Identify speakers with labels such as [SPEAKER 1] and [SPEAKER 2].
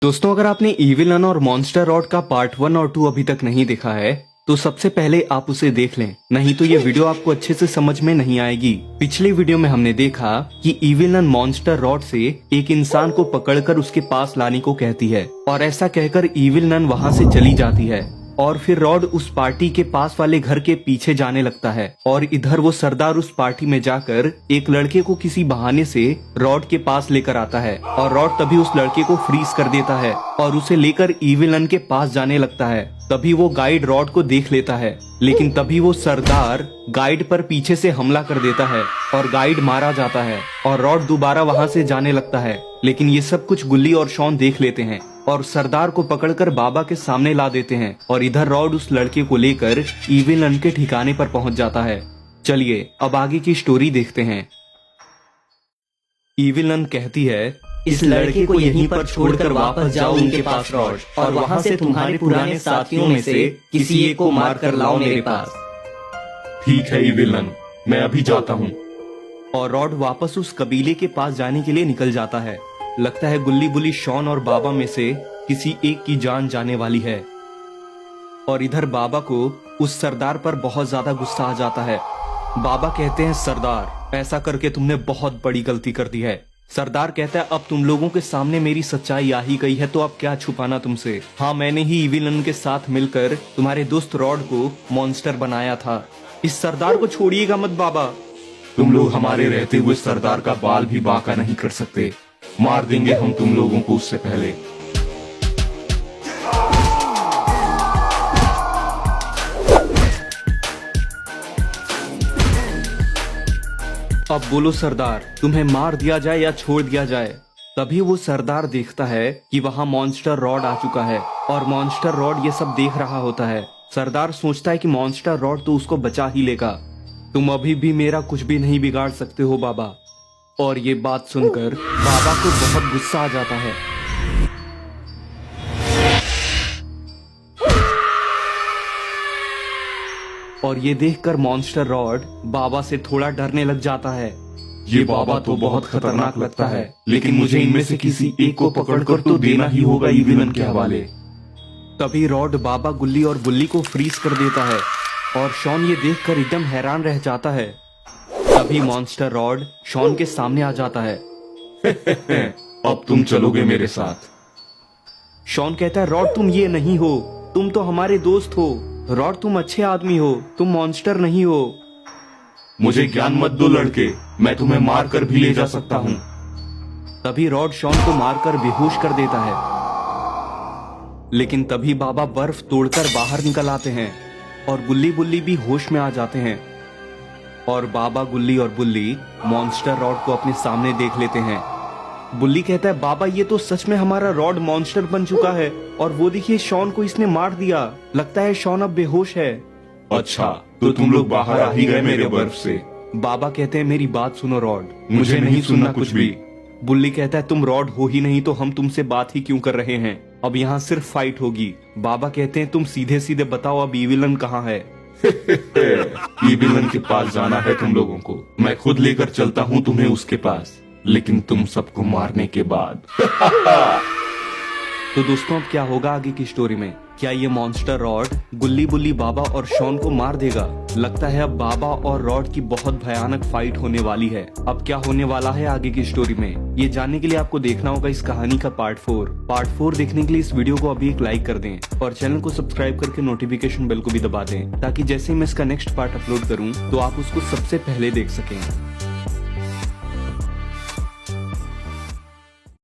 [SPEAKER 1] दोस्तों, अगर आपने इविलन और मॉन्स्टर रॉड का पार्ट 1 और 2 अभी तक नहीं देखा है तो सबसे पहले आप उसे देख लें, नहीं तो ये वीडियो आपको अच्छे से समझ में नहीं आएगी। पिछले वीडियो में हमने देखा कि इविलन मॉन्स्टर रॉड से एक इंसान को पकड़कर उसके पास लाने को कहती है और ऐसा कहकर इविलन वहाँ से चली जाती है और फिर रॉड उस पार्टी के पास वाले घर के पीछे जाने लगता है और इधर वो सरदार उस पार्टी में जाकर एक लड़के को किसी बहाने से रॉड के पास लेकर आता है और रॉड तभी उस लड़के को फ्रीज कर देता है और उसे लेकर इविलन के पास जाने लगता है। तभी वो गाइड रॉड को देख लेता है, लेकिन तभी वो सरदार गाइड पर पीछे से हमला कर देता है और गाइड मारा जाता है और रॉड दोबारा वहाँ से जाने लगता है। लेकिन ये सब कुछ गुल्ली और शॉन देख लेते हैं और सरदार को पकड़कर बाबा के सामने ला देते हैं और इधर रॉड उस लड़के को लेकर इविलन के ठिकाने पर पहुंच जाता है। चलिए अब आगे की स्टोरी देखते हैं। इविलन कहती है,
[SPEAKER 2] इस लड़के को यहीं पर छोड़कर वापस जाओ उनके पास रॉड, और वहाँ से तुम्हारे पुराने साथियों में से किसी एक को मार कर लाओ मेरे पास।
[SPEAKER 3] ठीक है इविलन, मैं अभी जाता हूँ।
[SPEAKER 1] और रॉड वापस उस कबीले के पास जाने के लिए निकल जाता है। लगता है गुल्ली बुल्ली शॉन और बाबा में से किसी एक की जान जाने वाली है। और इधर बाबा को उस सरदार पर बहुत ज्यादा गुस्सा आ जाता है। बाबा कहते हैं, सरदार ऐसा करके तुमने बहुत बड़ी गलती कर दी है। सरदार कहता है, अब तुम लोगों के सामने मेरी सच्चाई आ ही गई है तो अब क्या छुपाना तुमसे। हाँ, मैंने ही इविलन के साथ मिलकर तुम्हारे दोस्त रॉड को मॉन्स्टर बनाया था। इस सरदार को छोड़िएगा मत बाबा।
[SPEAKER 3] तुम लोग हमारे रहते हुए सरदार का बाल भी बांका नहीं कर सकते। मार देंगे हम तुम लोगों को उससे पहले।
[SPEAKER 1] अब बोलो सरदार, तुम्हें मार दिया जाए या छोड़ दिया जाए। तभी वो सरदार देखता है कि वहाँ मॉन्स्टर रॉड आ चुका है और मॉन्स्टर रॉड ये सब देख रहा होता है। सरदार सोचता है कि मॉन्स्टर रॉड तो उसको बचा ही लेगा। तुम अभी भी मेरा कुछ भी नहीं बिगाड़ सकते हो बाबा। और ये बात सुनकर बाबा को बहुत गुस्सा आ जाता है। और ये देखकर मॉन्स्टर रॉड बाबा से थोड़ा डरने लग जाता है।
[SPEAKER 3] ये बाबा तो बहुत खतरनाक लगता है, लेकिन मुझे इनमें से किसी एक को पकड़कर तो देना ही होगा इविलन के हवाले।
[SPEAKER 1] तभी रॉड बाबा, गुल्ली और बुल्ली को फ्रीज कर देता है और शॉन ये देखकर एकदम हैरान रह जाता है। तभी मॉन्स्टर रॉड शॉन के सामने आ जाता है।
[SPEAKER 3] अब तुम चलोगे मेरे साथ।
[SPEAKER 1] शॉन कहता है, रॉड तुम ये नहीं हो, तुम तो हमारे दोस्त हो। रॉड तुम अच्छे आदमी हो, तुम मॉन्स्टर नहीं हो।
[SPEAKER 3] मुझे ज्ञान मत दो लड़के, मैं तुम्हें मार कर भी ले जा सकता हूँ।
[SPEAKER 1] तभी रॉड शॉन को मारकर बेहोश कर देता है। लेकिन तभी बाबा बर्फ तोड़कर बाहर निकल आते हैं और गुल्ली बुल्ली भी होश में आ जाते हैं। और बाबा, गुल्ली और बुल्ली मॉन्स्टर रॉड को अपने सामने देख लेते हैं। बुल्ली कहता है, बाबा ये तो सच में हमारा रॉड मॉन्स्टर बन चुका है और वो देखिए शॉन को इसने मार दिया। लगता है शॉन अब बेहोश है।
[SPEAKER 3] अच्छा, तो तुम लोग बाहर आ ही गए मेरे बर्फ से।
[SPEAKER 1] बाबा कहते हैं, मेरी बात सुनो रॉड।
[SPEAKER 3] मुझे नहीं सुनना कुछ भी।
[SPEAKER 1] बुल्ली कहता है, तुम रॉड हो ही नहीं तो हम तुमसे बात ही क्यों कर रहे हैं। अब यहाँ सिर्फ फाइट होगी। बाबा कहते हैं, तुम सीधे सीधे बताओ अब इविलन कहाँ है।
[SPEAKER 3] इविलन के पास जाना है तुम लोगों को। मैं खुद लेकर चलता हूँ तुम्हें उसके पास, लेकिन तुम सबको मारने के बाद।
[SPEAKER 1] तो दोस्तों, अब क्या होगा आगे की स्टोरी में? क्या ये मॉन्स्टर रॉड गुल्ली बुल्ली, बाबा और शॉन को मार देगा? लगता है अब बाबा और रॉड की बहुत भयानक फाइट होने वाली है। अब क्या होने वाला है आगे की स्टोरी में, ये जानने के लिए आपको देखना होगा इस कहानी का पार्ट 4। पार्ट 4 देखने के लिए इस वीडियो को अभी एक लाइक कर दें और चैनल को सब्सक्राइब करके नोटिफिकेशन बेल को भी दबा दें, ताकि जैसे ही मैं इसका नेक्स्ट पार्ट अपलोड करूँ तो आप उसको सबसे पहले देख सकें।